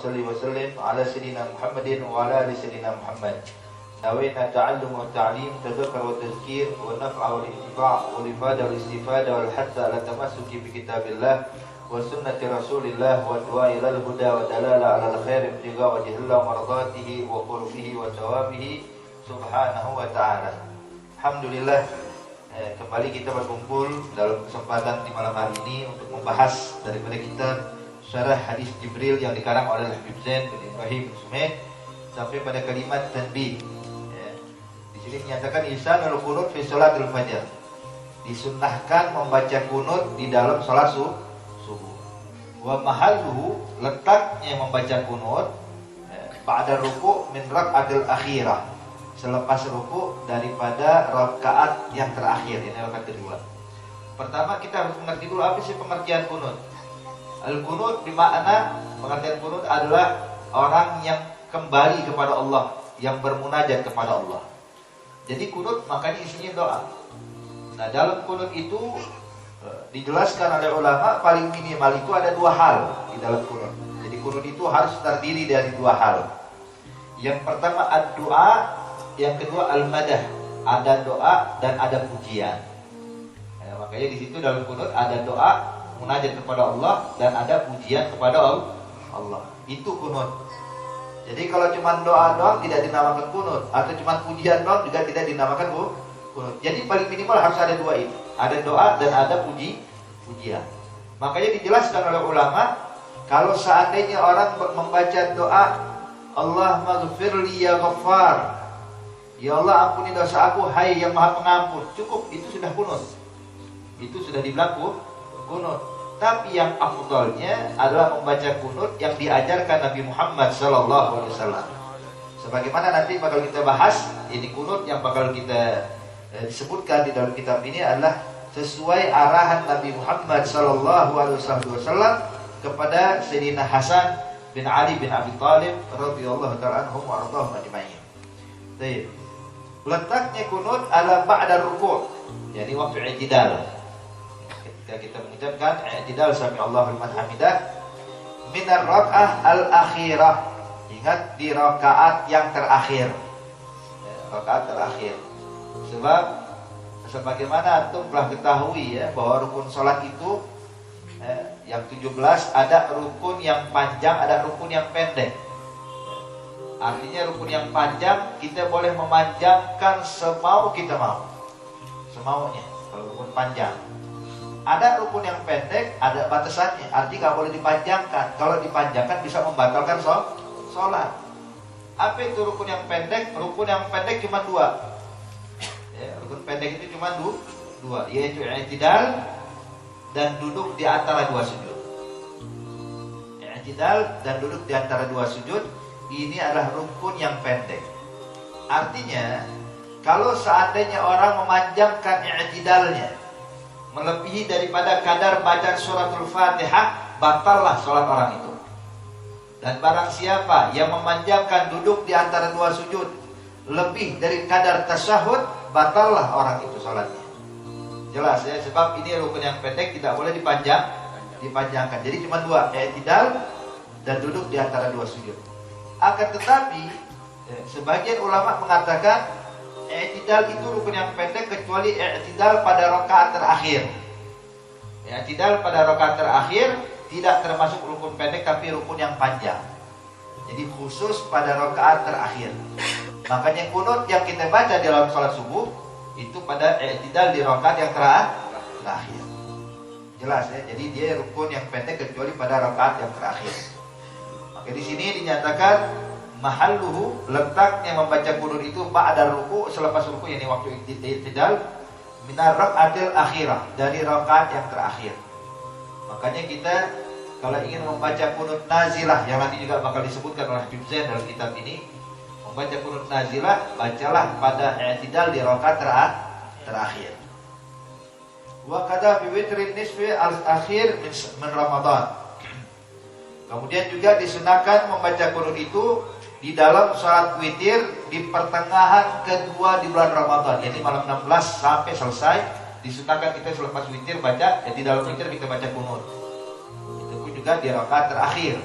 salli wa sallim ala sayyidina Muhammadin wa ala ali sayyidina Muhammad. Nawaina ta'allum wa ta'lim, tadhakkar wa tazkir, wa naf'a wa intifa' wa ifada wa istifada wal hatta ala tamassuki bi kitabillah wa sunnati Rasulillah wa du'a ila al-huda wa dalala ala al-khair ibtigha wa jalla mardatihi wa qurbihi wa thawabihi subhanahu wa ta'ala. Alhamdulillah, kembali kita berkumpul dalam kesempatan di malam hari ini untuk membahas daripada kitab Syarah Hadis Jibril yang dikarang oleh Habib Zain bin Ibrahim bin Sumaid sampai pada kalimat tanbih. Di sini dinyatakan ihsanul qunut fi sholatil fajr. Disunnahkan membaca kunut di dalam salat subuh. Wa mahalluhu, letaknya membaca kunut ba'da ruku' min rak'atil akhirah. Selepas ruku' daripada rakaat yang terakhir, ini rakaat kedua. Pertama kita harus mengerti dulu apa sih pengertian kunut. Al-kunut bermakna, pengertian kunut adalah orang yang kembali kepada Allah, yang bermunajat kepada Allah. Jadi kunut makanya isinya doa. Nah, dalam kunut itu dijelaskan oleh ulama paling minimal itu ada dua hal di dalam kunut. Jadi kunut itu harus terdiri dari dua hal. Yang pertama ad-doa, yang kedua al-madah, ada doa dan ada pujian. Makanya di situ dalam kunut ada doa munajat kepada Allah dan ada pujian kepada Allah. Itu kunut. Jadi kalau cuma doa doang tidak dinamakan kunut, atau cuma pujian doang juga tidak dinamakan kunut. Jadi paling minimal harus ada dua ini, ada doa dan ada pujian. Makanya dijelaskan oleh ulama, kalau seandainya orang membaca doa Allahumma ghfirli ya ghaffar, ya Allah ampuni dosa aku, hai yang maha pengampun, cukup, itu sudah kunut. Itu sudah dibilang kunut. Tapi yang afdalnya adalah membaca kunut yang diajarkan Nabi Muhammad SAW. Sebagaimana nanti bakal kita bahas, ini kunut yang bakal kita disebutkan di dalam kitab ini adalah sesuai arahan Nabi Muhammad SAW kepada Sayyidina Hasan bin Ali bin Abi Thalib radhiyallahu ta'ala anhum wa ardhahum ajma'in. Baik. Letaknya kunut adalah ba'da ruku', jadi waktu i'tidal. Ketika kita mengucapkan i'tidal sami Allahu liman hamidah minar rak'ah al-akhirah. Ingat di rakaat yang terakhir. Rakaat terakhir. Sebab sebagaimana antum telah ketahui ya bahwa rukun salat itu yang 17 ada rukun yang panjang, ada rukun yang pendek. Artinya rukun yang panjang kita boleh memanjangkan semau kita mau. Semaunya kalau rukun panjang. Ada rukun yang pendek, ada batasannya. Artinya nggak boleh dipanjangkan. Kalau dipanjangkan bisa membatalkan sholat. Apa itu rukun yang pendek? Rukun yang pendek cuma dua. Ya, rukun pendek itu cuma dua, yaitu i'tidal dan duduk di antara dua sujud. I'tidal dan duduk di antara dua sujud. Ini adalah rukun yang pendek. Artinya, kalau seandainya orang memanjangkan i'tidalnya melebihi daripada kadar bacaan suratul Fatihah, batallah sholat orang itu. Dan barang siapa yang memanjangkan duduk di antara dua sujud lebih dari kadar tasyahud, batallah orang itu sholatnya. Jelas ya, sebab ini rukun yang pendek tidak boleh dipanjangkan. Jadi cuma dua, i'tidal dan duduk di antara dua sujud. Akan tetapi sebagian ulama mengatakan i'tidal itu rukun yang pendek kecuali i'tidal pada rakaat terakhir. I'tidal pada rakaat terakhir tidak termasuk rukun pendek tapi rukun yang panjang. Jadi khusus pada rakaat terakhir. Makanya kunut yang kita baca di dalam salat subuh itu pada i'tidal di rakaat yang terakhir. Jelas ya. Jadi dia rukun yang pendek kecuali pada rakaat yang terakhir. Maka di sini dinyatakan mahalluhu, letaknya membaca kunut itu ba'da ruku', selepas ruku', yakni waktu i'tidal minar rak'atil akhirah, dari rakaat yang terakhir. Makanya kita kalau ingin membaca kunut nazilah yang nanti juga bakal disebutkan oleh Habib Zain dalam kitab ini, membaca kunut nazilah, bacalah pada i'tidal di rakaat terakhir. Wa kadza fi witrin nisfi al-akhir min Ramadan. Kemudian juga disunahkan membaca kunut itu di dalam salat witir di pertengahan kedua di bulan Ramadan, jadi malam 16 sampai selesai. Disunahkan kita selepas witir baca, di dalam witir kita baca kunut. Itu pun juga di rakaat terakhir.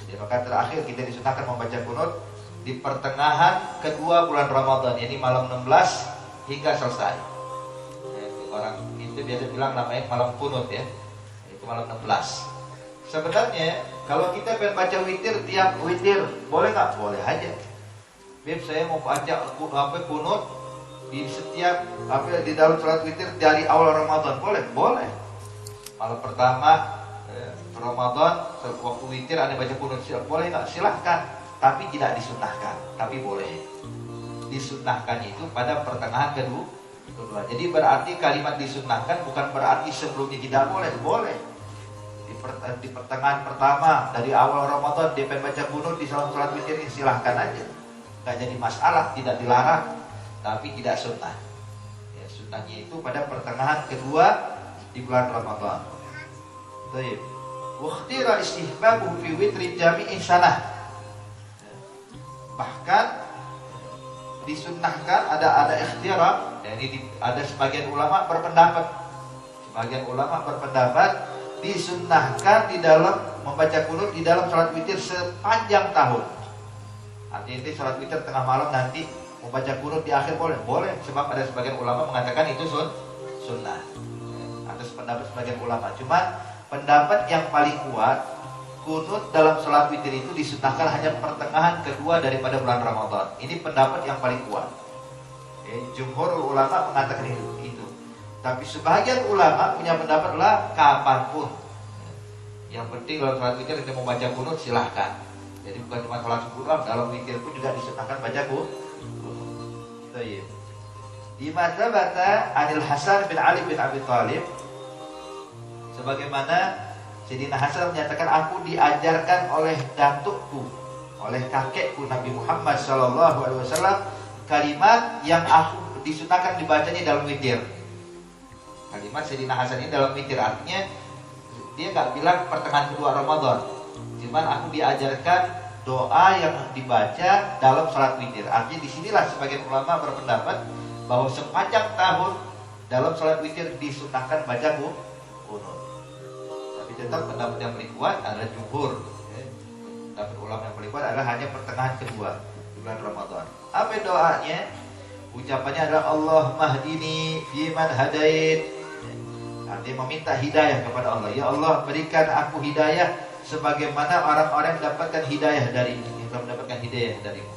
Di rakaat terakhir kita disunahkan membaca kunut di pertengahan kedua bulan Ramadan, ini malam 16 hingga selesai. Orang itu biasa bilang namanya malam kunut ya. Itu malam 16. Sebenarnya kalau kita pengen baca witir tiap witir, boleh nggak? Boleh aja. Beb, saya mau baca kunut di setiap di dalam sholat witir dari awal Ramadan, boleh? Boleh. Malam pertama Ramadan waktu witir Anda baca kunut, boleh nggak? Silahkan. Tapi tidak disunnahkan. Tapi boleh. Disunnahkan itu pada pertengahan kedua. Jadi berarti kalimat disunnahkan bukan berarti sebelumnya tidak boleh. Boleh. Di pertengahan pertama dari awal Ramadan dia pengen baca kunut di sholat witir ini, silahkan aja. Nggak jadi masalah, tidak dilarang. Tapi tidak sunnah. Ya, sunnahnya itu pada pertengahan kedua di bulan Ramadan. Baik. Wakhtira istihbabu fi witri jami'in sanah. Bahkan disunnahkan ada ikhtira, yani ada sebagian ulama berpendapat. Sebagian ulama berpendapat disunnahkan di dalam membaca kunut di dalam salat witir sepanjang tahun. Artinya itu salat witir tengah malam nanti membaca kunut di akhir boleh? Boleh, sebab ada sebagian ulama mengatakan itu sunnah. Atas pendapat sebagian ulama. Cuma pendapat yang paling kuat, kunut dalam sholat witir itu disunnahkan hanya pertengahan kedua daripada bulan Ramadan. Ini pendapat yang paling kuat. Jumhur ulama mengatakan itu. Tapi sebagian ulama punya pendapat lah kapanpun. Yang penting dalam sholat witir kita mau baca kunut silahkan. Jadi bukan cuma sholat subuh, dalam witir pun juga disunnahkan baca kunut. Di masa bata Anil Hasan bin Ali bin Abi Thalib, sebagaimana Sayyidina Hasan menyatakan, aku diajarkan oleh datukku, oleh kakekku Nabi Muhammad SAW, kalimat yang aku disunahkan dibacanya dalam witir. Kalimat Sayyidina Hasan ini dalam witir, artinya dia nggak bilang pertengahan kedua Ramadan, cuman aku diajarkan doa yang dibaca dalam salat witir. Artinya disinilah sebagian ulama berpendapat bahwa sepanjang tahun dalam salat witir disunahkan baca kunut. Tapi tetap pendapat yang paling kuat adalah jumhur. Pendapat ulama yang paling kuat adalah hanya pertengahan kedua di bulan Ramadan. Apa doanya? Ucapannya adalah Allah mahdini fiman hadait. Artinya meminta hidayah kepada Allah. Ya Allah, berikan aku hidayah sebagaimana orang-orang mendapatkan hidayah darimu, yang telah mendapatkan hidayah darimu.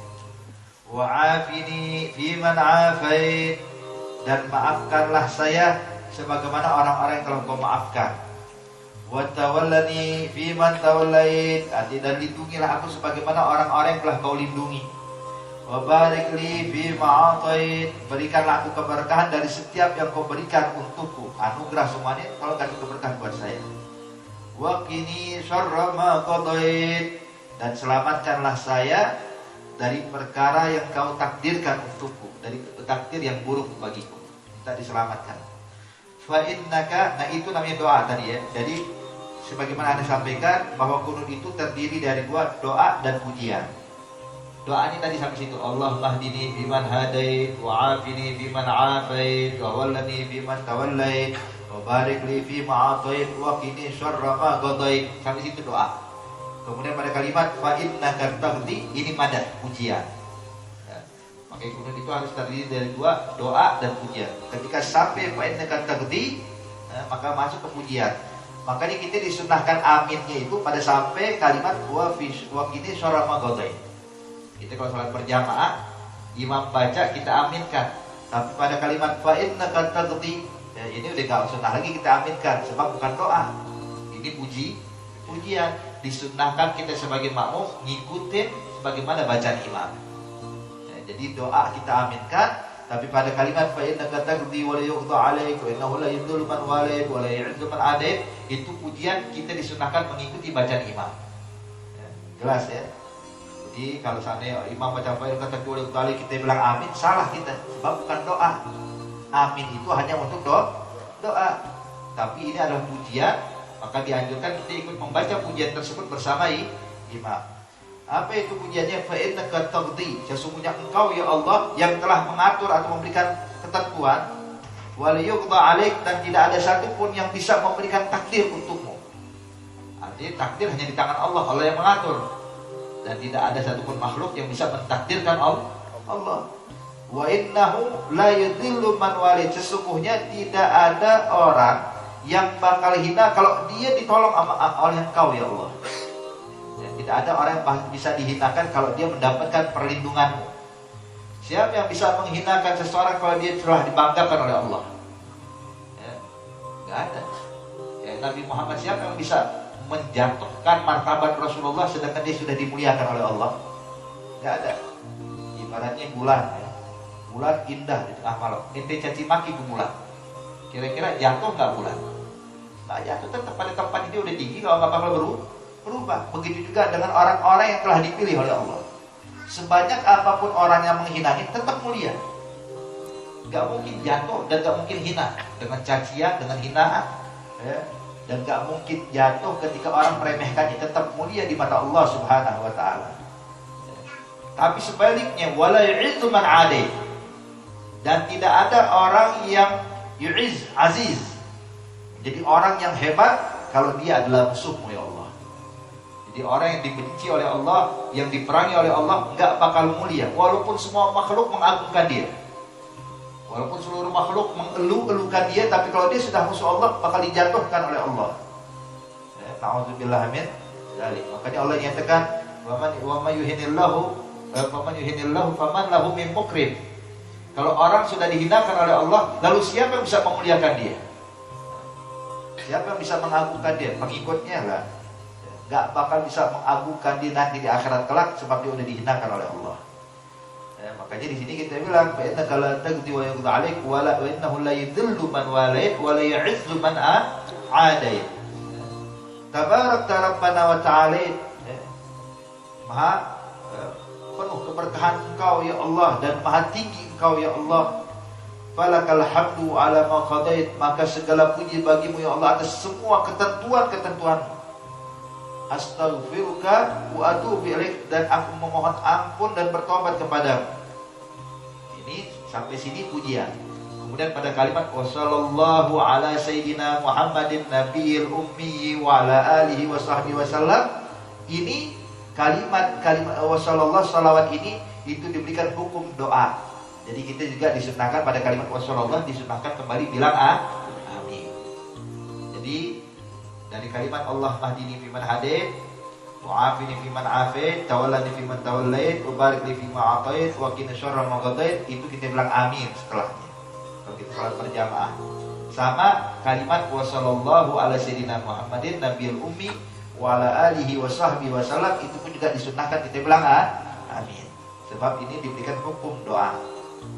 Wa'afini fiman afait, dan maafkanlah saya sebagaimana orang-orang yang telah kau maafkan. Wa tawallani fiman tawallait, dan lindungilah aku sebagaimana orang-orang yang telah kau lindungi. Wa barik li fima atait, berikanlah aku keberkahan dari setiap yang kau berikan untukku. Anugerah semuanya kalau kasih keberkahan buat saya. Wa qini syarra ma qadait, dan selamatkanlah saya dari perkara yang kau takdirkan untukku, dari takdir yang buruk bagiku. Kita diselamatkan. Fa innaka, nah itu namanya doa tadi ya. Jadi sebagaimana Anda sampaikan bahwa kunut itu terdiri dari dua doa dan pujian. Doa ini tadi sampai situ. Allah mahdini biman hadait, wa afini biman afait, wa wallani biman tawallait, wa barik li fi ma atait, wa qini syarra ma qadait. Sampai situ doa. Kemudian pada kalimat fa innaka taqdi, ini madah, pujian. Ya. Maka kunut itu harus terdiri dari dua doa dan pujian. Ketika sampai fa innaka taqdi, maka masuk ke pujian. Makanya kita disunnahkan aminnya itu pada sampai kalimat wa qini syarra ma qadait. Kita kalau sholat berjamaah, imam baca kita aminkan. Tapi pada kalimat fa innaka taqdi, ya ini udah gak sunnah lagi kita aminkan, sebab bukan doa. Ini pujian. Disunnahkan kita sebagai makmum ngikutin sebagaimana bacaan imam. Ya, jadi doa kita aminkan, tapi pada kalimat fa innaka taqdi wa la yuqda 'alaik wa innahu la yudhillu man walayt wa la yu'izzu man adait, itu pujian kita disunnahkan mengikuti bacaan imam. Ya, jelas ya. Jadi kalau seandainya imam baca fa innaka taqdi wa la yuqda 'alaik kita bilang amin, salah kita, sebab bukan doa. Amin itu hanya untuk doa. Tapi ini adalah pujian, maka dianjurkan kita ikut membaca pujian tersebut bersama imam. Apa itu pujiannya? Fa innaka taqdi, sesungguhnya engkau ya Allah yang telah mengatur atau memberikan ketentuan, wa la yuqda 'alaik, dan tidak ada satupun yang bisa memberikan takdir untukmu. Artinya takdir hanya di tangan Allah, Allah yang mengatur. dan tidak ada satupun makhluk yang bisa mentakdirkan Allah. Wa innahu la yudhillu man walid. Sesungguhnya tidak ada orang yang bakal hina kalau dia ditolong oleh Engkau ya Allah. Ya, tidak ada orang yang bisa dihinakan kalau dia mendapatkan perlindunganmu. Siapa yang bisa menghinakan seseorang kalau dia telah dibanggakan oleh Allah? Ya, nggak ada. Ya, Nabi Muhammad siapa yang bisa menjatuhkan martabat Rasulullah sedangkan dia sudah dimuliakan oleh Allah? Nggak ada. Ibaratnya bulan, ya. Bulan indah di tengah malam. Ente caci maki ke bulan. Kira-kira jatuh nggak bulan? Nggak jatuh, tetap pada tempat ini udah tinggi, kalau nggak bakal berubah. Begitu juga dengan orang-orang yang telah dipilih oleh Allah. Sebanyak apapun orang yang menghinanya tetap mulia. Gak mungkin jatuh dan gak mungkin hina dengan cacian, dengan hinaan, ya. Dan gak mungkin jatuh ketika orang meremehkannya, tetap mulia di mata Allah Subhanahu wa ta'ala. Tapi sebaliknya, wala yu'izzu man 'adai. Dan tidak ada orang yang yu'iz, aziz. Jadi orang yang hebat kalau dia adalah musuhmu ya Allah. Jadi orang yang dibenci oleh Allah, yang diperangi oleh Allah, nggak bakal mulia. Walaupun semua makhluk mengagungkan dia, walaupun seluruh makhluk mengeluh-elukan dia, tapi kalau dia sudah musuh Allah, bakal dijatuhkan oleh Allah. Na'udzubillah min dzalik. Makanya Allah nyatakan, wa may yuhinillahu faman lahu min mukrim. Kalau orang sudah dihinakan oleh Allah, lalu siapa yang bisa memuliakan dia? Siapa yang bisa mengagungkan dia? Pengikutnya lah. Gak bakal bisa mengagungkan dia nanti di akhirat kelak sebab dia udah dihinakan oleh Allah. Ya, makanya di sini kita bilang, fa innaka la tagdi wa yughda 'alaik wa innahu la yudhillu man walait wa la yu'izzu man adait. Tabarakta rabbana wa ta'ala. Maha penuh keberkahan Engkau ya Allah dan maha tinggi Engkau ya Allah. Falakal hamdu 'ala ma qadait. Maka segala puji bagimu ya Allah atas semua ketentuan-ketentuan. Astaghfiruka wa atubu ilaik, dan aku memohon ampun dan bertobat kepadamu. Ini sampai sini pujian. Kemudian pada kalimat wassallallahu ala sayyidina Muhammadin nabiyil ummi wa ala alihi wa sahbihi wasallam, ini kalimat wassallallahu salawat ini itu diberikan hukum doa. Jadi kita juga disunahkan pada kalimat wassallallahu disunahkan kembali bilang amin. Jadi dari kalimat Allah mahdini fiman hadait, wa'afini fiman afait, tawallani fiman tawallait, ubarik li fima atait, wa qina syarra ma qadait, itu kita bilang amin setelahnya. Kalau kita salat berjamaah. Sama kalimat wa sallallahu ala sayyidina Muhammadin nabiyil ummi wa ala alihi wa sahbihi wasallam, itu pun juga disunahkan kita bilang amin. Sebab ini diberikan hukum doa.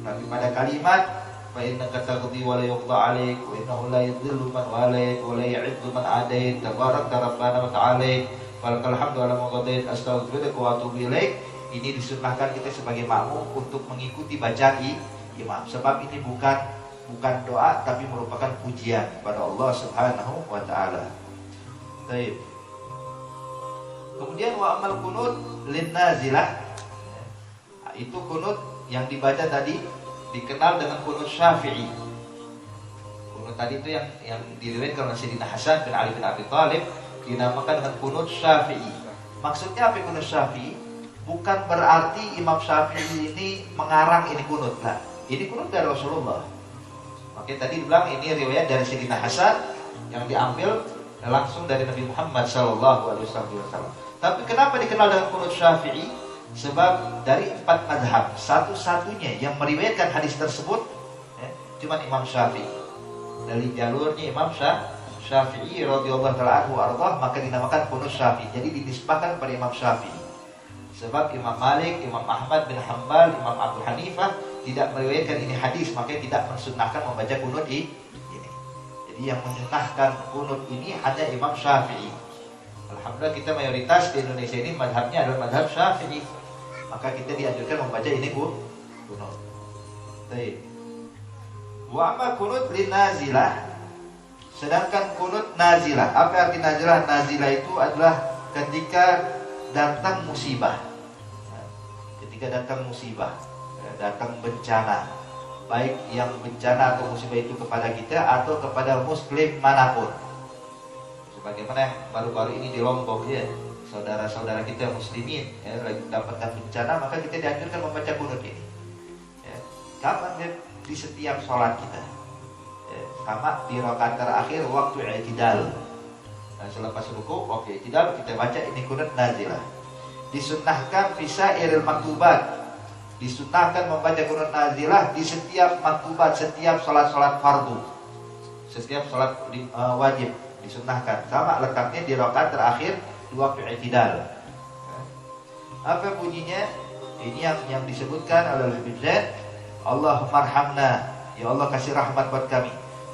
Tapi pada kalimat fa innaka taqdi wa la yuqda 'alaik wa innahu la yudhillu man walait wa la yu'izzu man adait tabarakta rabbana wa ta'ala walakal hamdu 'ala ma qadait astaghfiruka wa atubu ilaik. Ini disunahkan kita sebagai makmum untuk mengikuti bacaan imam, sebab ini bukan doa tapi merupakan pujian kepada Allah Subhanahu wa ta'ala. Baik. Kemudian wa amal kunut lin nazilah, itu kunut yang dibaca tadi dikenal dengan kunut Syafi'i. Kunut tadi itu yang diriwayatkan oleh Sayyidina Hasan bin Ali bin Abi Thalib dinamakan dengan kunut Syafi'i. Maksudnya apa kunut Syafi'i? Bukan berarti Imam Syafi'i ini mengarang ini kunut, lah. Ini kunut dari Rasulullah. Makanya tadi dibilang ini riwayat dari Sayyidina Hasan yang diambil langsung dari Nabi Muhammad sallallahu alaihi wasallam. Tapi kenapa dikenal dengan kunut Syafi'i? Sebab dari 4 mazhab, satu-satunya yang meriwayatkan hadis tersebut cuma Imam Syafi'i. Dari jalurnya Imam Syafi'i radhiyallahu ta'ala anhu ardah, maka dinamakan kunut Syafi'i. Jadi dinisbahkan pada Imam Syafi'i. Sebab Imam Malik, Imam Ahmad bin Hanbal, Imam Abu Hanifah tidak meriwayatkan ini hadis, maka tidak mensunnahkan membaca kunut ini. Jadi yang menyunnahkan kunut ini hanya Imam Syafi'i. Alhamdulillah kita mayoritas di Indonesia ini mazhabnya adalah mazhab Syafi'i. Maka kita dianjurkan membaca ini kunut. Baik. Wa amma kunut lin nazilah. Sedangkan kunut nazilah, apa arti nazilah? Nazilah itu adalah ketika datang musibah. Ketika datang musibah, datang bencana. Baik yang bencana atau musibah itu kepada kita atau kepada muslim manapun. Sebagaimana baru-baru ini di Lombok ya, saudara-saudara kita muslimin ya, lagi mendapatkan bencana, maka kita dianjurkan membaca kunut ini. Ya. Kapan ya? Di setiap sholat kita. Ya. Sama di rakaat terakhir waktu i'tidal. Nah, selepas ruku, oke, i'tidal kita baca ini kunut nazilah. Disunnahkan fi sa'iril maktubat. Disunnahkan membaca kunut nazilah di setiap maktubat, setiap sholat-sholat fardu. Setiap sholat wajib disunnahkan. Sama letaknya di rakaat terakhir di waktu i'tidal. Apa bunyinya? Ini yang disebutkan oleh Habib Zaid. Allahumma arhamna, ya Allah kasih rahmat buat kami.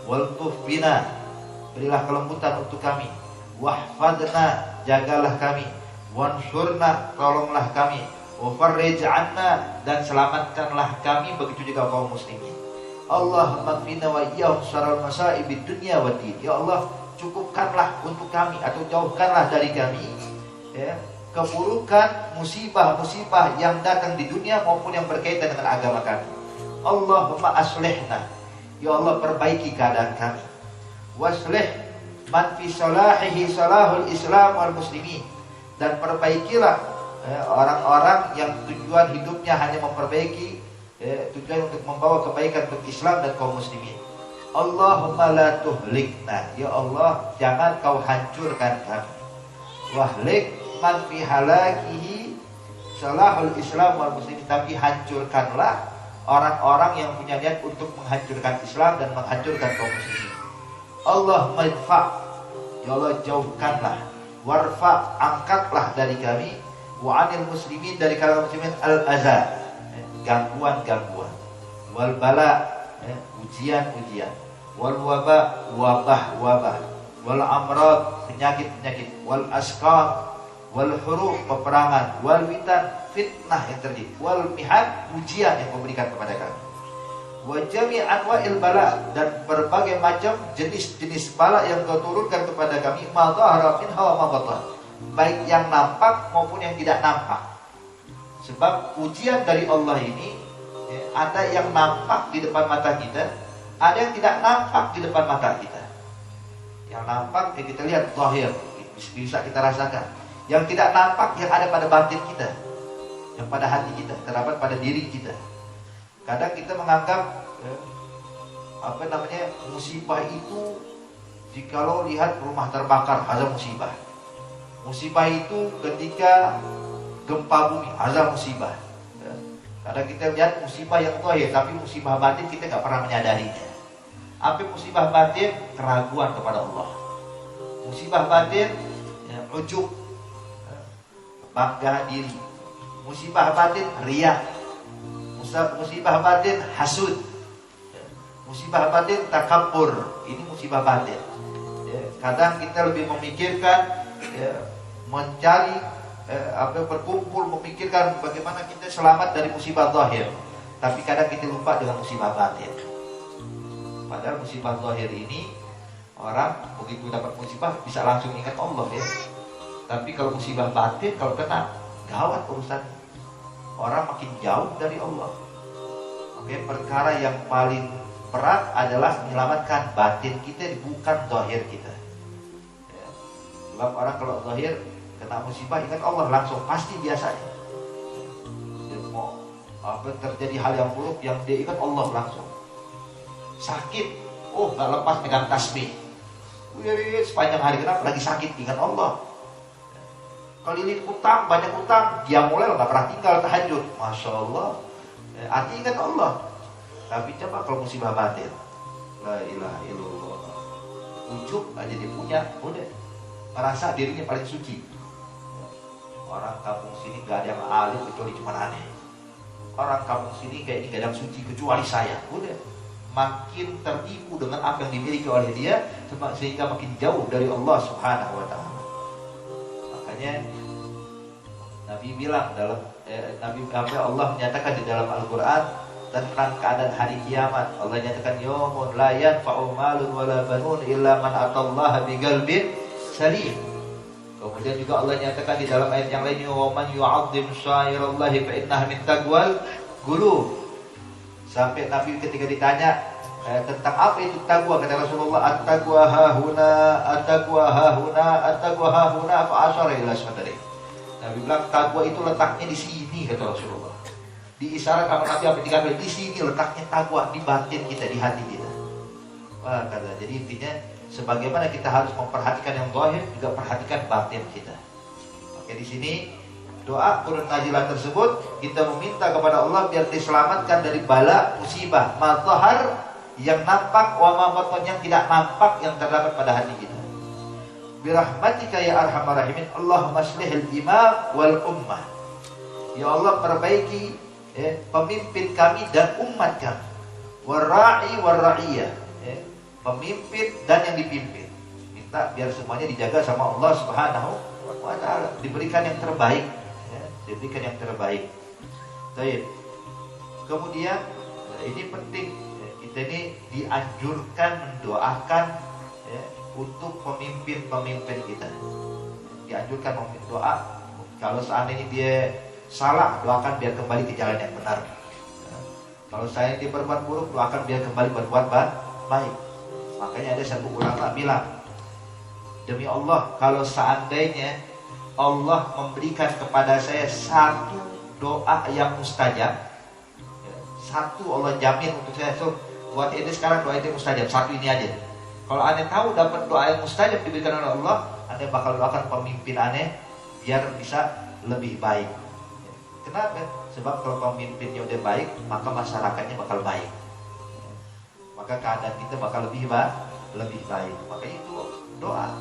Waltuf bina, berilah kelembutan untuk kami. Wahfadna, jagalah kami. Wansurna, tolonglah kami. Wafarrij anna, dan selamatkanlah kami, begitu juga kaum muslimin. Allahumma kfina wa iyyahum syarral masaibid dunya wa din. Ya Allah, cukupkanlah untuk kami atau jauhkanlah dari kami ya, keburukan, musibah-musibah yang datang di dunia maupun yang berkaitan dengan agama kami. Allahumma aslihna, ya Allah perbaiki keadaan kami. Waslih man fi salahihi salahul Islam wal muslimin, dan perbaikilah orang-orang yang tujuan hidupnya hanya memperbaiki, tujuan untuk membawa kebaikan untuk Islam dan kaum muslimin. Allahumma la tuhlikna, ya Allah jangan kau hancurkan kami. Wahlik man fi halakihi salahul Islam wal muslimin, tapi hancurkanlah orang-orang yang punya niat untuk menghancurkan Islam dan menghancurkan kaum muslimin. Allahumma idfa, ya Allah jauhkanlah. Warfa, angkatlah dari kami. Wa anil muslimin, dari kalangan muslimin al-azab, gangguan-gangguan. Wal bala, ujian-ujian. Wal wabah, wabah-wabah. Wal amrad, penyakit-penyakit. Wal asqam, wal huruf, peperangan. Wal fitan, fitnah yang terjadi. Wal mihan, ujian yang memberikan kepada kami. Wa jami' anwa'il bala, dan berbagai macam jenis-jenis bala yang kau turunkan kepada kami. Ma dhahara minha wa ma batan, baik yang nampak maupun yang tidak nampak. Sebab ujian dari Allah ini ada yang nampak di depan mata kita, ada yang tidak nampak di depan mata kita. Yang nampak yang kita lihat zahir, bisa kita rasakan. Yang tidak nampak yang ada pada batin kita, yang pada hati kita, terdapat pada diri kita. Kadang kita menganggap musibah itu jikalau lihat rumah terbakar, ada musibah. Musibah itu ketika gempa bumi, azab musibah. Kadang kita lihat musibah yang zahir, tapi musibah batin kita nggak pernah menyadarinya. Apa musibah batin? Keraguan kepada Allah. Musibah batin, ujub, bangga diri. Musibah batin, riya. Musibah batin, hasud. Musibah batin, takabbur. Ini musibah batin. Kadang kita lebih memikirkan mencari berkumpul memikirkan bagaimana kita selamat dari musibah zahir, tapi kadang kita lupa dengan musibah batin. Padahal musibah zahir ini orang begitu dapat musibah bisa langsung ingat Allah ya. Tapi kalau musibah batin, kalau kena gawat urusan, orang makin jauh dari Allah. Oke, perkara yang paling berat adalah menyelamatkan batin kita, bukan zahir kita. Sebab orang kalau zahir kena musibah ingat Allah langsung, pasti biasanya. Mau terjadi hal yang buruk yang dia ingat Allah langsung. Sakit, nggak lepas pegang tasbih. Sepanjang hari kenapa lagi sakit ingat Allah. Keliling utang, banyak utang, dia mulai nggak pernah tinggal tahajud. Masya Allah, arti ingat Allah. Tapi coba kalau musibah batin, la ilaha illallah, ujub aja dia punya, udah merasa dirinya paling suci. Orang kampung sini gak ada yang alim kecuali cuma aneh. Orang kampung sini kayak ini gak ada yang suci kecuali saya. Udah makin tertipu dengan apa yang dimiliki oleh dia, sehingga makin jauh dari Allah Subhanahu wa ta'ala. Makanya Nabi bilang dalam Allah menyatakan di dalam Al-Quran tentang keadaan hari kiamat. Allah nyatakan yaumun la yanfa'u malun wala banun illa man atallaha biqalbin salim. Kemudian juga Allah nyatakan di dalam ayat yang lainnya wa man yu'azzim syairallahi fa innaha min taqwal qulub. Sampai Nabi ketika ditanya tentang apa itu taqwa, kata Rasulullah at-taqwa hahuna at-taqwa hahuna at-taqwa hahuna fa asyara ila sadri. Nabi bilang takwa itu letaknya di sini, kata Rasulullah. Diisyaratkan sama Nabi sampai 3 kali, di sini letaknya takwa, di batin kita, di hati kita. Wah, kata. Jadi intinya sebagaimana kita harus memperhatikan yang zahir, juga perhatikan batin kita. Oke, di sini doa turun nazilah tersebut kita meminta kepada Allah biar diselamatkan dari bala musibah mazhar yang nampak wa ma batun yang tidak nampak yang terdapat pada hati kita. Birahmatika ya arhamar rahimin, Allahumma aslihil imam wal ummah. Ya Allah, perbaiki pemimpin kami dan umat kami. Warra'i warra'iyah, pemimpin dan yang dipimpin. Minta biar semuanya dijaga sama Allah Subhanahu wa ta'ala, diberikan yang terbaik, diberikan yang terbaik. Baik. Kemudian ini penting, kita ini dianjurkan mendoakan untuk pemimpin-pemimpin kita. Dianjurkan memimpin doa. Kalau seandainya dia salah, doakan biar kembali ke jalan yang benar. Kalau saya dia berbuat buruk, doakan biar kembali berbuat baik. Makanya ada satu ulama bilang, demi Allah, kalau seandainya Allah memberikan kepada saya satu doa yang mustajab, satu Allah jamin untuk saya, so, buat ini sekarang doa itu mustajab, satu ini aja. Kalau aneh tahu dapat doa yang mustajab diberikan oleh Allah, aneh bakal doakan pemimpin aneh biar bisa lebih baik. Kenapa? Sebab kalau pemimpinnya udah baik, maka masyarakatnya bakal baik, maka keadaan kita bakal lebih baik. Makanya itu doa.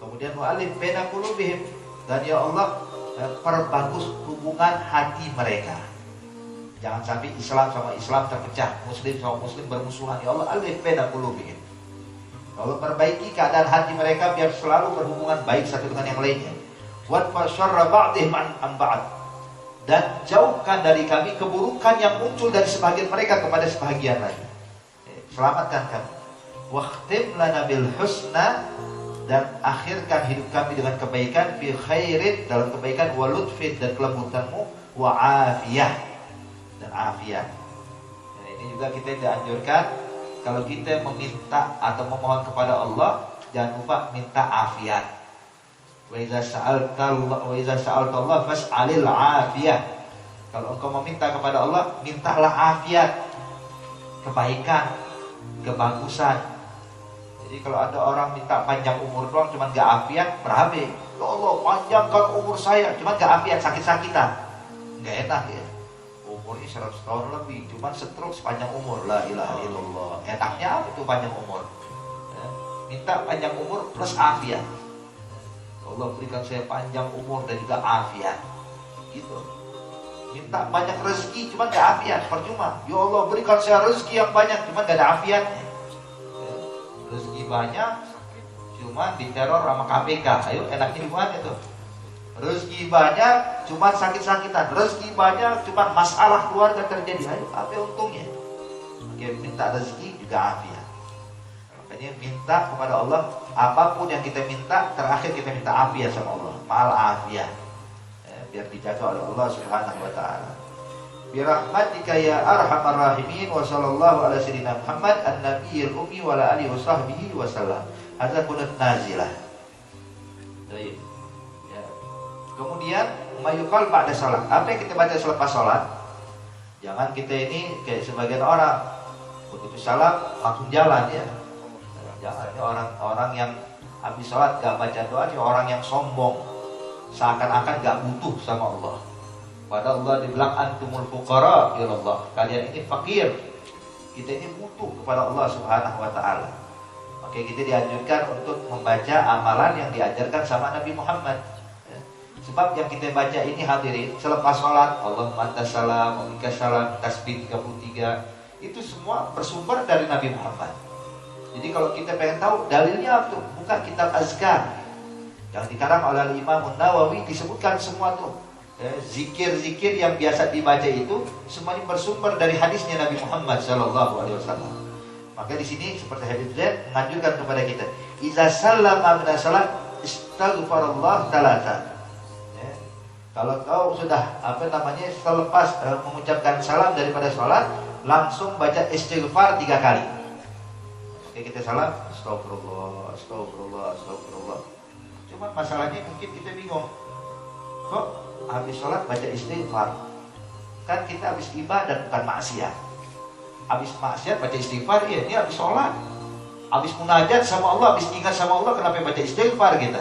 Kemudian mu'alif baina qulubihim, dan ya Allah perbagus hubungan hati mereka. Jangan sampai Islam sama Islam terpecah, Muslim sama Muslim bermusuhan. Ya Allah, alif baina qulubihim. Allah perbaiki keadaan hati mereka biar selalu berhubungan baik satu dengan yang lainnya. Wa syarra ba'dihim an ba'd, dan jauhkan dari kami keburukan yang muncul dari sebagian mereka kepada sebagian lain. Selamatkan kami. Waqtim lana bil husna, dan akhirkan hidup kami dengan kebaikan, fi khairin, dalam kebaikan, wa lutfin, dan kelembutanmu, wa afiyah, dan afiat. Dan ini juga kita dianjurkan kalau kita meminta atau memohon kepada Allah, jangan lupa minta afiat. Wa idza sa'alta Allah fas'alil afiyah. Kalau engkau meminta kepada Allah, mintalah afiat, kebaikan, kebagusan. Jadi kalau ada orang minta panjang umur doang cuman gak afiat, berabe. Ya Allah, panjangkan umur saya, cuman gak afiat, sakit-sakitan. Gak enak ya. Umurnya 100 tahun lebih, cuman stroke sepanjang umur. La ilaha illallah. Enaknya apa itu panjang umur? Minta panjang umur plus afiat. Allah berikan saya panjang umur dan juga afiat. Gitu. Minta banyak rezeki cuman gak afiat, percuma. Ya Allah, berikan saya rezeki yang banyak cuman gak ada afiatnya. Rezeki banyak cuman diteror sama KPK. Ayo, enaknya di mana tuh? Rezeki banyak cuman sakit-sakitan, rezeki banyak cuman masalah keluarga terjadi. Ayo, apa untungnya? Oke, minta rezeki juga afiat. Makanya minta kepada Allah, apapun yang kita minta, terakhir kita minta afiat sama Allah, ma'al afiat, biar dijaga oleh Allah Subhanahu wa ta'ala. Birahmatika ya arhamar rahimin, wa sallallahu ala sayyidina Muhammad an-nabiyil ummi wa ala alihi wa sahbihi wa sallam. Hadza kunut nazilah. Baik. Ya. Kemudian mayuqal ba'da salat. Apa yang kita baca selepas salat? Jangan kita ini kayak sebagian orang begitu salam langsung jalan ya. Jangan, orang yang habis salat gak baca doa, orang yang sombong, seakan-akan gak butuh sama Allah. Pada Allah dibilang antumul fuqara ya Allah, kalian ini fakir, kita ini butuh kepada Allah Subhanahu wa ta'ala. Oke, kita dianjurkan untuk membaca amalan yang diajarkan sama Nabi Muhammad. Sebab yang kita baca ini hadirin selepas sholat, Allahumma antas salam wa minkas salam, tasbih 33, itu semua bersumber dari Nabi Muhammad. Jadi kalau kita pengen tahu dalilnya tuh, buka kitab azkar yang dikarang oleh Imam Nawawi, disebutkan semua tuh. Zikir-zikir yang biasa dibaca itu semuanya bersumber dari hadisnya Nabi Muhammad SAW. Maka di sini seperti hadis Z menganjurkan kepada kita, iza sallama min salat istaghfarallah talata. Kalau kau sudah selepas mengucapkan salam daripada salat, langsung baca istighfar 3 kali. Oke, kita salam, astagfirullah, astagfirullah, astagfirullah. Cuma masalahnya mungkin kita bingung, kok habis sholat baca istighfar? Kan kita habis ibadah bukan maksiat. Habis maksiat baca istighfar, iya, ini habis sholat, habis munajat sama Allah, habis ingat sama Allah, kenapa baca istighfar kita?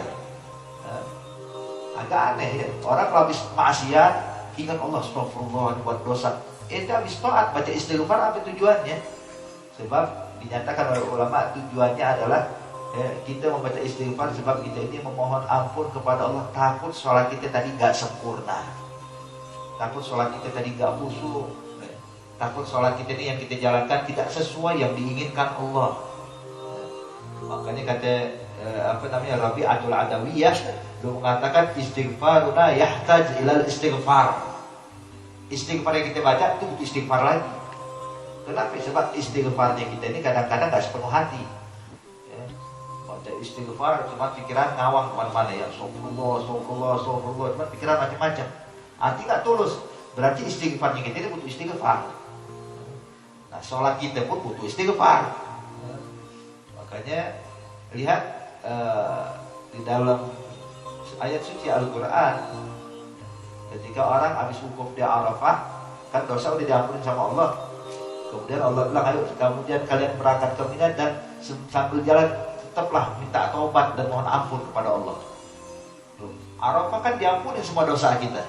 Agak aneh ya. Orang kalau habis maksiat ingat Allah, astagfirullah, buat dosa. Itu habis taat baca istighfar, apa tujuannya? Sebab dinyatakan oleh ulama tujuannya adalah kita membaca istighfar sebab kita ini memohon ampun kepada Allah, takut sholat kita tadi gak sempurna, takut sholat kita tadi gak khusyuk, takut sholat kita ini yang kita jalankan tidak sesuai yang diinginkan Allah. Makanya kata Rabi'atul Adawiyah dia mengatakan istighfaruna yahtaj ilal istighfar. Istighfar yang kita baca itu butuh istighfar lagi. Kenapa? Sebab istighfarnya kita ini kadang-kadang gak sepenuh hati. Istighfar cuma pikiran ngawang kemana-mana ya, astagfirullah, cuma pikiran macam-macam, hati nggak tulus. Berarti istighfarnya kita ini butuh istighfar. Nah, sholat kita pun butuh istighfar. Makanya lihat di dalam ayat suci Al-Quran, ketika orang habis wukuf di Arafah, kan dosa udah diampuni sama Allah. Kemudian Allah bilang, ayo kemudian kalian berangkat ke Mina dan sambil jalan tetaplah minta taubat dan mohon ampun kepada Allah. Arafah kan diampuni semua dosa kita.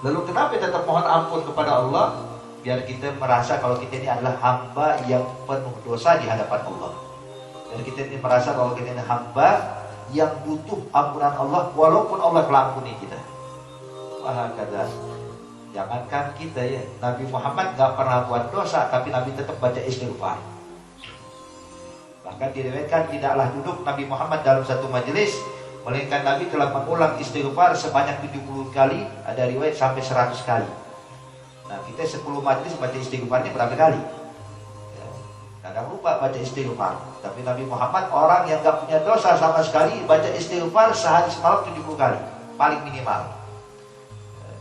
Lalu kenapa tetap mohon ampun kepada Allah? Biar kita merasa kalau kita ini adalah hamba yang penuh dosa di hadapan Allah. Dan kita ini merasa bahwa kita ini hamba yang butuh ampunan Allah walaupun Allah telah ampuni kita. Wah, kata, jangankan kita ya, Nabi Muhammad gak pernah buat dosa, tapi Nabi tetap baca istighfar. Bahkan diriwayatkan tidaklah duduk Nabi Muhammad dalam satu majelis melainkan Nabi telah mengulang istighfar sebanyak 70 kali, ada riwayat sampai 100 kali. Nah, kita 10 majelis baca istighfarnya berapa kali? Ya, kadang lupa baca istighfar. Tapi Nabi Muhammad orang yang gak punya dosa sama sekali, baca istighfar sehari semalam 70 kali, paling minimal.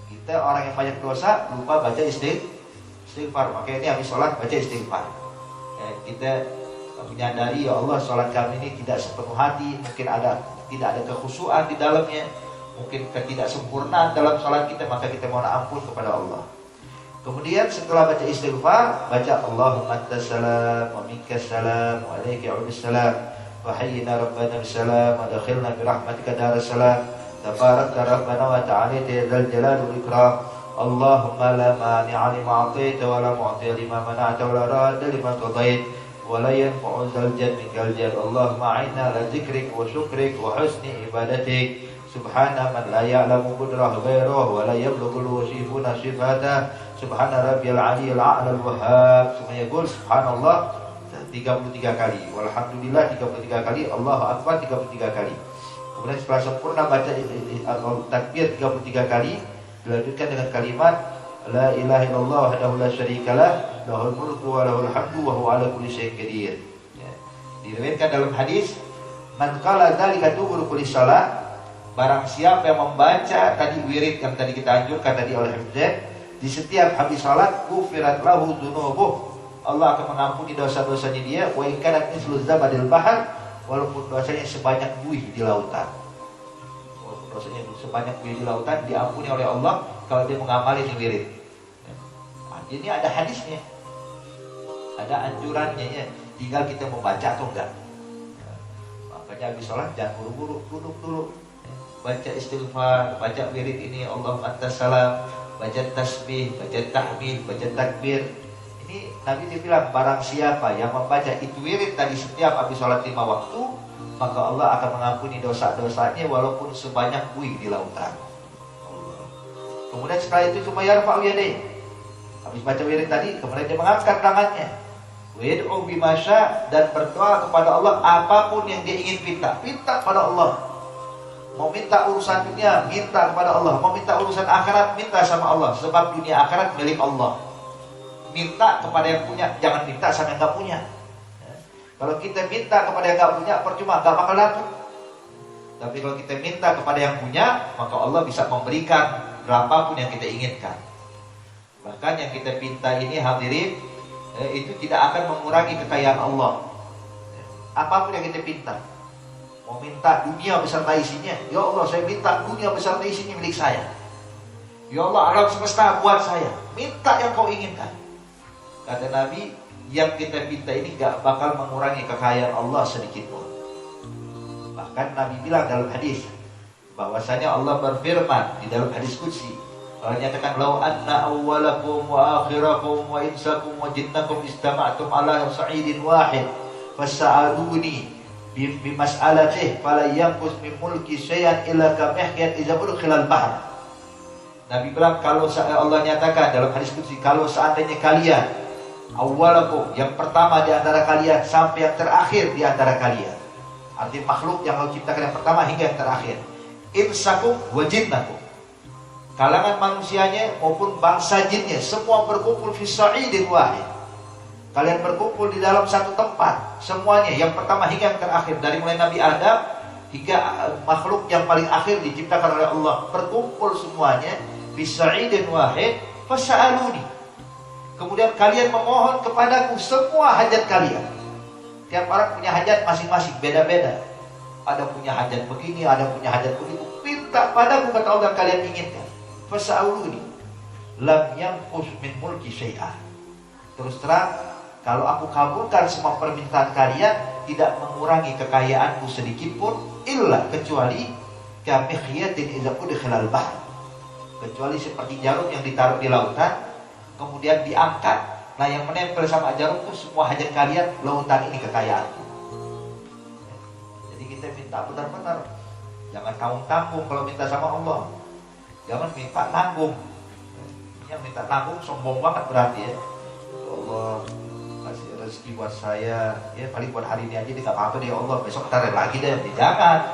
Kita orang yang banyak dosa lupa baca istighfar. Makanya ini habis sholat baca istighfar. Kita menyadari ya Allah, sholat kami ini tidak sepenuh hati, mungkin tidak ada kekhusyuan di dalamnya, mungkin ketidaksempurnaan dalam sholat kita, maka kita mohon ampun kepada Allah. Kemudian setelah baca istighfar, baca Allahumma antas salam wa minkas salam wa alaika ya'udus salam wa hayyina rabbana bisalam wa dakhilna birahmatika daras salam tabarakta rabbana wa ta'ala dzal jalali wal ikram. Allahumma la mani'a lima a'taita wa la mu'tiya lima mana'ta wa la radda lima qadait ولا ينفع ذا الجد منك الجد. اللهم أعنا على ذكرك وشكرك وحسن عبادتك. سبحان من لا يعلم قدره غيره ولا يبلغ الوصيفون صفاته. سبحان ربي العلي الأعلى الوهاب. Semuanya yaqul subhanallah 33 kali, walhamdulillah 33 kali, Allahu akbar 33 kali. Kemudian setelah sempurna baca takbir 33 kali, dilanjutkan dengan kalimat la ilaha illallah wahdahu la syarikalah lahul mulku wa lahul hamdu wa huwa ala kulli syai'in qadir. Ya. Diriwayatkan dalam hadis, man qala dzalika dubur kulli shalah, barang siapa yang membaca tadi wirid yang tadi kita anjurkan tadi oleh Hafizah, di setiap habis salat ghufirat lahu dzunubuh, Allah akan mengampuni dosa-dosanya dia, wa in kanat mislu zabadil bahr, walaupun dosanya sebanyak buih di lautan. Walaupun dosanya sebanyak buih di lautan diampuni oleh Allah kalau dia mengamali ini wirid. Ini ada hadisnya, ada anjurannya ya. Tinggal kita membaca atau enggak. Makanya habis sholat jangan buru-buru, duduk dulu, baca istighfar, baca wirid ini Allahumma antas salam, baca tasbih, baca tahmid, baca takbir. Ini Nabi dia bilang, barang siapa yang membaca itu wirid tadi setiap habis sholat 5 waktu, maka Allah akan mengampuni dosa-dosanya walaupun sebanyak buih di lautan. Kemudian setelah itu cuma yarfa'u yadayhi. Habis baca wirid tadi, kemudian dia mengangkat tangannya. Wayad'u bimasya, dan berdoa kepada Allah apapun yang dia ingin minta pada Allah. Mau minta urusan dunia, minta kepada Allah. Mau minta urusan akhirat, minta sama Allah. Sebab dunia akhirat milik Allah. Minta kepada yang punya, jangan minta sama yang gak punya. Kalau kita minta kepada yang gak punya, percuma, gak bakal dapat. Tapi kalau kita minta kepada yang punya, maka Allah bisa memberikan berapapun yang kita inginkan. Bahkan yang kita minta ini hadirin, itu tidak akan mengurangi kekayaan Allah. Apapun yang kita minta, Mau minta dunia beserta isinya. Ya Allah, saya minta dunia beserta isinya milik saya. Ya Allah, alam semesta buat saya. Minta yang kau inginkan. Kata Nabi, yang kita minta ini gak bakal mengurangi kekayaan Allah sedikit pun. Bahkan Nabi bilang dalam hadis, bahwasanya Allah berfirman di dalam hadis qudsi, Allah nyatakan, "Lau anna awwalakum wa akhirakum wa insakum wa jinnakum istama'tum ala sa'idin wahid fas'aluni bimas'alatih fala yanqus min mulki syai'an illa kamihyan idza udkhilal bahr." Nabi bilang, kalau Allah nyatakan dalam hadis qudsi, kalau seandainya kalian awwalakum, yang pertama di antara kalian, sampai yang terakhir di antara kalian, artinya makhluk yang Allah ciptakan yang pertama hingga yang terakhir, insakum wa jinnakum, kalangan manusianya maupun bangsa jinnya, semua berkumpul fi sa'idin wahid. Kalian berkumpul di dalam satu tempat, semuanya, yang pertama hingga yang terakhir, dari mulai Nabi Adam hingga makhluk yang paling akhir diciptakan oleh Allah, berkumpul semuanya fi sa'idin wahid fas'aluni. Kemudian kalian memohon kepadaku semua hajat kalian. Tiap orang punya hajat masing-masing, beda-beda. Ada punya hajat begini, ada punya hajat begitu. Minta padaku, kata Allah, kalian inginkan. Fas'aluni lam yanqus min mulki syai'ah. Terus terang, kalau aku kabulkan semua permintaan kalian, tidak mengurangi kekayaanku sedikit pun, illa, kecuali kamihyatin idza udkhilal bahr, kecuali seperti jarum yang ditaruh di lautan kemudian diangkat. Nah, yang menempel sama jarum itu semua hajat kalian, lautan ini kekayaanku. Jadi kita minta benar-benar, jangan tanggung-tanggung kalau minta sama Allah. Jangan minta nanggung. Yang minta nanggung sombong banget berarti ya. Allah kasih rezeki buat saya, ya paling buat hari ini aja, dia gak apa-apa deh ya Allah, besok ntar lagi deh. Jangan.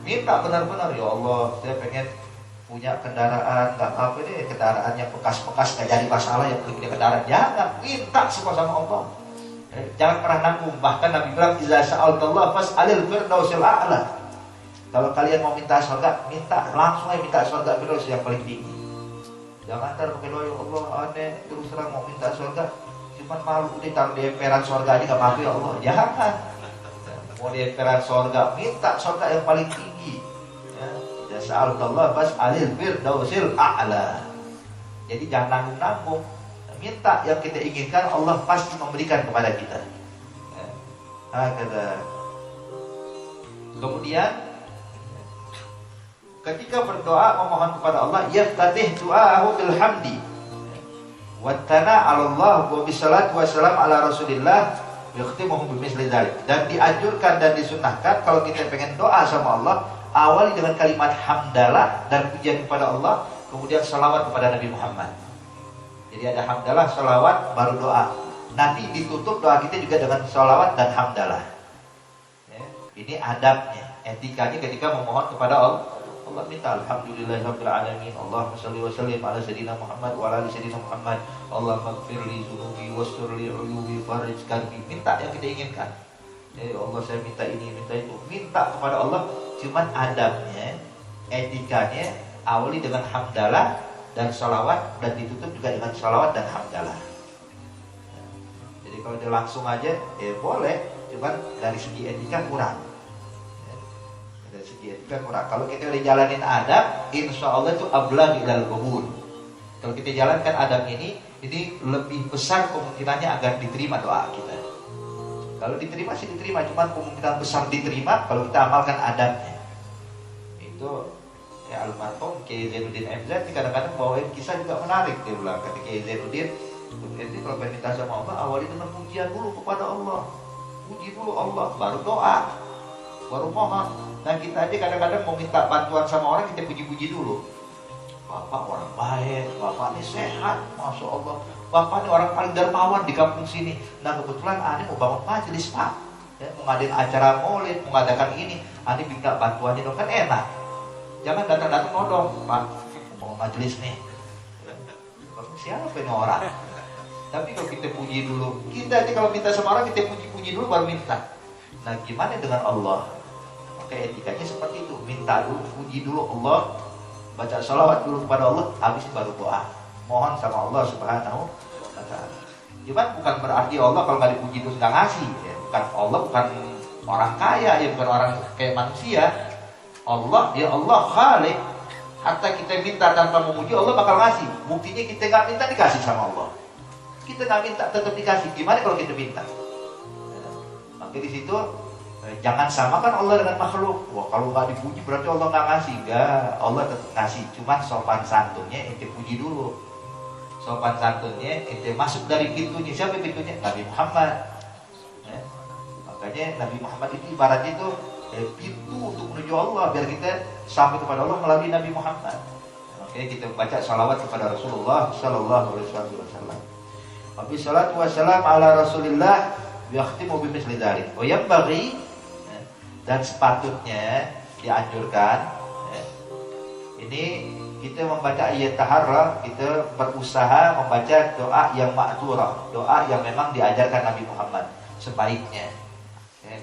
Minta benar-benar, ya Allah, saya pengen punya kendaraan, nggak apa deh, kendaraan yang bekas-bekas nggak jadi masalah, yang punya kendaraan. Jangan, minta semua sama Allah. Jangan pernah nanggung. Bahkan Nabi bilang, "Iza sa'altallah fas'alil firdausil a'la." Kalau kalian mau minta surga, minta langsung aja, minta surga firdaus yang paling tinggi. Jangan ntar pakai doa, ya Allah, aneh terus terang mau minta surga, cuman malu udah taruh di emperan surga aja nggak mampu ya Allah. Jangan. Mau di emperan surga, minta surga yang paling tinggi. Sa'alullah fas'alil firdausil a'la. Jadi jangan nanggung-nanggung. Minta yang kita inginkan, Allah pasti memberikan kepada kita. Kemudian ketika berdoa memohon kepada Allah, yaftatih du'ahu bil hamdi wa tana 'ala Allah wa bisalatu wassalam ala Rasulillah yakhtimuhu bimisli dzalik. Dan dianjurkan dan disunnahkan kalau kita pengen doa sama Allah, awali dengan kalimat hamdalah dan pujian kepada Allah, kemudian salawat kepada Nabi Muhammad. Jadi ada hamdalah, salawat, baru doa. Nanti ditutup doa kita juga dengan salawat dan hamdalah. Ya, ini adabnya, etikanya ketika memohon kepada Allah. Allah minta alhamdulillahirabbil alamin, Allahumma shalli wa sallim ala sayyidina Muhammad wa ala ali sayyidina Muhammad, Allahumma ighfir li dzunubi wastur li uyubi farij karbi. Minta yang kita inginkan. Ya Allah, saya minta ini, minta itu. Minta kepada Allah. Cuman adabnya, etikanya, awali dengan hamdalah dan salawat, dan ditutup juga dengan salawat dan hamdalah. Jadi kalau dia langsung aja, boleh, cuman dari segi etika kurang. Dari segi etika kurang. Kalau kita udah jalanin adab, insya Allah itu ablagh ilal qabul. Kalau kita jalankan adab ini lebih besar kemungkinannya agar diterima doa kita. Kalau diterima sih diterima, cuman kemungkinan besar diterima kalau kita amalkan adabnya. Itu ya, almarhum Kiai Zainuddin MZ kadang-kadang bawain kisah juga menarik. Dia bilang ketika Kiai Zainuddin, kalau pengen minta sama Allah, awali dengan pujian dulu kepada Allah. Puji dulu Allah, baru doa, baru mohon. Dan kita aja kadang-kadang mau minta bantuan sama orang, kita puji-puji dulu. Bapak orang baik, bapak ini sehat, masya Allah. Bapak ini orang paling dermawan di kampung sini. Nah kebetulan Ani mau bangun majelis Pak, ya, mau ngadain acara maulid, mengadakan ini, Ani minta bantuannya dong, kan enak. Jangan datang-datang nodong, Pak, mau majelis nih. Siapa ini orang? Tapi kalau kita puji dulu, kita aja kalau minta sama orang kita puji-puji dulu baru minta. Nah gimana dengan Allah? Maka etikanya seperti itu, minta dulu, puji dulu Allah, baca sholawat dulu kepada Allah, habis baru doa, mohon sama Allah Subhanahu wa ta'ala. Cuman bukan berarti Allah kalau nggak dipuji terus nggak ngasih, ya. Bukan, Allah bukan orang kaya, ya bukan orang kayak manusia. Allah, ya Allah Khalik. Hatta kita minta tanpa memuji, Allah bakal ngasih. Buktinya kita nggak minta, dikasih sama Allah. Kita nggak minta, tetap dikasih. Gimana kalau kita minta? Maka di situ jangan samakan Allah dengan makhluk. Wah, kalau nggak dipuji berarti Allah nggak ngasih. Enggak, Allah tetap ngasih. Cuma sopan santunnya ente puji dulu. Sopan santunnya ente masuk dari pintunya. Siapa pintunya? Nabi Muhammad. Makanya Nabi Muhammad itu ibaratnya itu pintu untuk menuju Allah, biar kita sampai kepada Allah melalui Nabi Muhammad. Makanya kita baca salawat kepada Rasulullah Sallallahu Alaihi Wasallam. Wabi salatu wassalam ala Rasulillah yakhtimu bimithli dzalik. Wa yanbaghi, dan sepatutnya dianjurkan, ini kita membaca ayat taharrah, kita berusaha membaca doa yang ma'thurah, doa yang memang diajarkan Nabi Muhammad sebaiknya.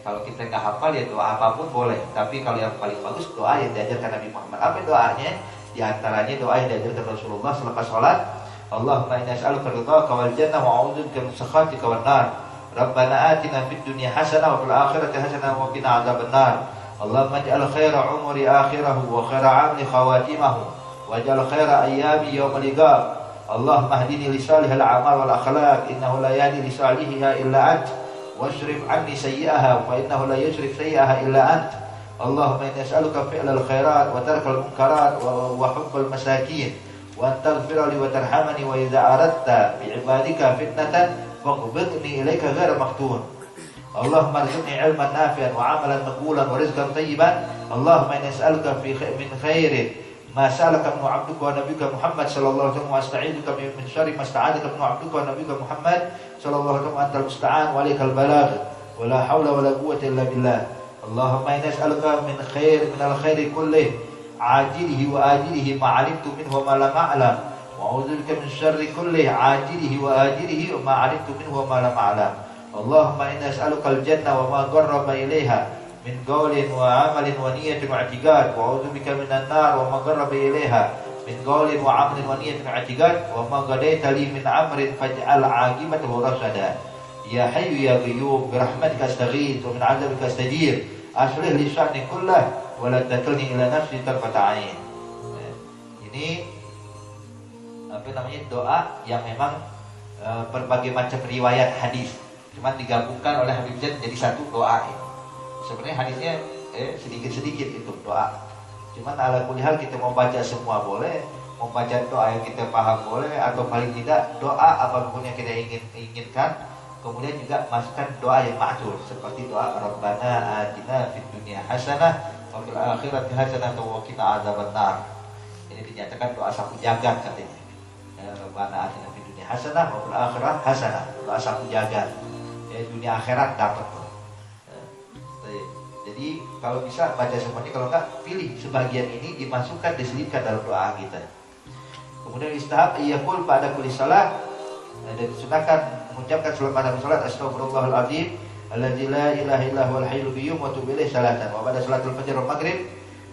Kalau kita nggak hafal ya doa apapun boleh, tapi kalau yang paling bagus doa yang diajarkan Nabi Muhammad. Apa doanya? Di antaranya doa yang diajarkan Rasulullah selepas sholat. Allahumma inna as'aluka ridhaka wal jannah wa a'udzubika min sakhatika wan nar. Rabbana atina fid dunya hasanah wa fil akhirati hasanah wa qina adzabannar. Allahumma ij'al khaira umri akhirahu wa khaira 'amali khawatimahu waj'al khaira ayyami yawmal liqa. Allahumma hdini li salihil a'mal wal akhlaq innahu la yahdi li salihiha illa ant. Washrif anni sayyi'aha fa innahu la yushrif sayyi'aha illa ant. Allahumma inni as'aluka fi'lal khairat wa tarkal munkarat wa hubbal masakin wa an taghfira li wa tarhamani wa idza aradta bi ibadika fitnatan faqbidni ilaika ghaira maftun. Allahumma arzuqni 'ilman nafi'an wa 'amalan maqbulan wa rizqan tayyiban. Allahumma inni as'aluka min khairin ma sa'alaka min 'abduka wa nabiyyuka Muhammad sallallahu alaihi wasallam wa asta'iduka min syarri ma sta'adaka min 'abduka wa nabiyyuka Muhammad sallallahu alaihi wasallam antal musta'an wa alaikal balagh wa la haula wa la quwwata illa billah. Allahumma inna as'aluka min al khairi kullih ajilihi wa ajilihi ma 'alimtu minhu wa ma lam a'lam wa a'udzubika min syarri kullih ajilihi wa ajilihi ma 'alimtu minhu wa ma lam a'lam. Allahumma inna as'aluka al jannah wa ma qarraba ilaiha min qawlin wa 'amalin wa niyyatin wa i'tiqad wa a'udzubika minan nar wa ma qarraba ilaiha min qawlin wa 'amalin wa niyyatin wa i'tiqad wa ma qadaita li min amrin faj'al 'aqibatahu rasada. Ya hayyu ya qayyum bi rahmatika astaghits wa min 'adzabika astajir. Aslih li sya'ni kullah wa la takilni ila nafsi tarfata 'ain. Ini apa namanya, doa yang memang berbagai macam riwayat hadis cuma digabungkan oleh Habib Zain jadi satu doa ini. Sebenarnya hadisnya sedikit-sedikit itu doa. Cuman ala kulli hal kita mau baca semua boleh, mau baca doa yang kita paham boleh, atau paling tidak doa apapun yang kita inginkan. Kemudian juga masukkan doa yang ma'thur seperti doa Rabbana atina fid dunya hasanah wa fil akhirati hasanah wa qina adzabannar. Ini dinyatakan doa sapu jagat katanya. Rabbana atina fid dunya hasanah wa fil akhirati hasanah. Doa sapu jagat. Dunia akhirat dapat. Jadi kalau bisa baca semuanya, kalau enggak pilih sebagian ini dimasukkan, diselipkan dalam doa kita. Kemudian istihab iyaqul pada kulli salat, dan disunahkan mengucapkan selepas salat astagfirullahal azim alladzi la ilaha illa huwal hayyul qayyum wa tubu ilaihi salatan. Wa pada salatul fajr wal maghrib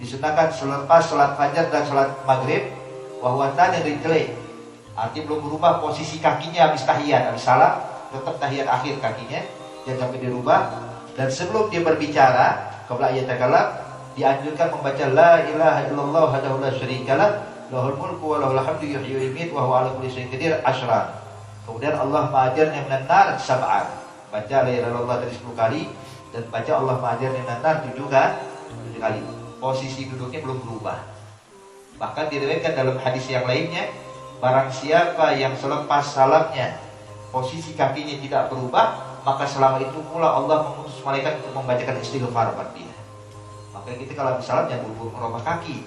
disunahkan selepas salat fajar dan salat maghrib wa huwa tani rijli. Artinya belum berubah posisi kakinya habis tahiyat, habis salam tetap tahiyat akhir kakinya, jangan sampai dirubah. Dan sebelum dia berbicara, qabla ayatakalam, dianjurkan membaca la ilaha illallah wahdahu la syarikalah lahul mulku wa lahul hamdu yuhyi wa yumiit wa huwa ala kulli syai'in qadir 10. Kemudian Allah ma'ajarni minan nar 7. Baca la ilaha illallah tadi 10 kali, dan baca Allah ma'ajarni minan nar 7 kali. Posisi duduknya belum berubah. Bahkan diriwayatkan dalam hadis yang lainnya, barang siapa yang selepas salamnya posisi kakinya tidak berubah, maka selama itu pula Allah mengutus malaikat untuk membacakan istighfar buat dia. Maka kita kalau misalnya jangan buru-buru merubah kaki,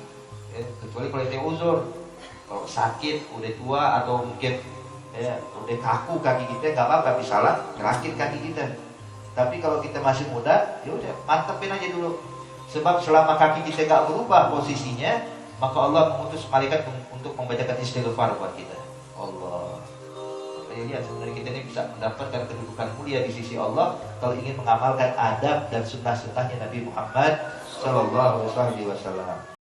kecuali kalau itu uzur, kalau sakit, udah tua, atau mungkin udah kaku kaki kita, nggak apa-apa, misalnya rakit kaki kita. Tapi kalau kita masih muda, ya udah mantepin aja dulu. Sebab selama kaki kita nggak berubah posisinya, maka Allah mengutus malaikat untuk membacakan istighfar buat kita. Allah. Lihat, sebenarnya kita ini bisa mendapatkan kedudukan mulia di sisi Allah kalau ingin mengamalkan adab dan sunnah-sunnahnya Nabi Muhammad Sallallahu Alaihi Wasallam.